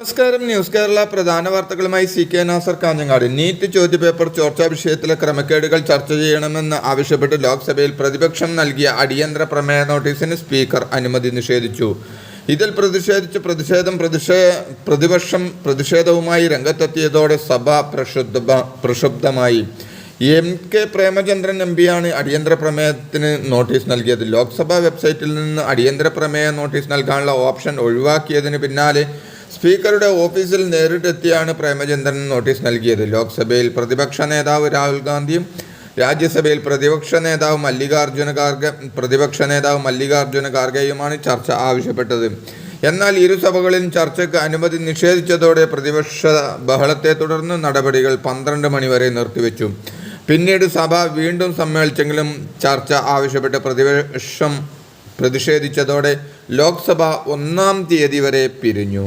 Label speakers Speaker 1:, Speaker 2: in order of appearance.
Speaker 1: നമസ്കാരം. ന്യൂസ് കേരള പ്രധാന വാർത്തകളുമായി CK നാസർ കാഞ്ഞങ്ങാട്. നീറ്റ് ചോദ്യപേപ്പർ ചോർച്ചാ വിഷയത്തിലെ ക്രമക്കേടുകൾ ചർച്ച ചെയ്യണമെന്ന് ആവശ്യപ്പെട്ട് ലോക്സഭയിൽ പ്രതിപക്ഷം നൽകിയ അടിയന്തര പ്രമേയ നോട്ടീസിന് സ്പീക്കർ അനുമതി നിഷേധിച്ചു. ഇതിൽ പ്രതിപക്ഷം പ്രതിഷേധവുമായി രംഗത്തെത്തിയതോടെ സഭ പ്രക്ഷുബ്ധമായി. MK പ്രേമചന്ദ്രൻ MPയാണ് അടിയന്തര പ്രമേയത്തിന് നോട്ടീസ് നൽകിയത്. ലോക്സഭാ വെബ്സൈറ്റിൽ നിന്ന് അടിയന്തര പ്രമേയ നോട്ടീസ് നൽകാനുള്ള ഓപ്ഷൻ ഒഴിവാക്കിയതിന് പിന്നാലെ സ്പീക്കറുടെ ഓഫീസിൽ നേരിട്ടെത്തിയാണ് പ്രേമചന്ദ്രൻ നോട്ടീസ് നൽകിയത്. ലോക്സഭയിൽ പ്രതിപക്ഷ നേതാവ് രാഹുൽ ഗാന്ധിയും രാജ്യസഭയിൽ പ്രതിപക്ഷ നേതാവ് മല്ലികാർജ്ജുന ഖാർഗെയുമാണ് ചർച്ച ആവശ്യപ്പെട്ടത്. എന്നാൽ ഇരുസഭകളിലും ചർച്ചയ്ക്ക് അനുമതി നിഷേധിച്ചതോടെ പ്രതിപക്ഷ ബഹളത്തെ തുടർന്ന് നടപടികൾ 12 മണിവരെ നിർത്തിവെച്ചു. പിന്നീട് സഭ വീണ്ടും സമ്മേളിച്ചെങ്കിലും ചർച്ച ആവശ്യപ്പെട്ട് പ്രതിപക്ഷം പ്രതിഷേധിച്ചതോടെ ലോക്സഭ 1-ാം തീയതി വരെ പിരിഞ്ഞു.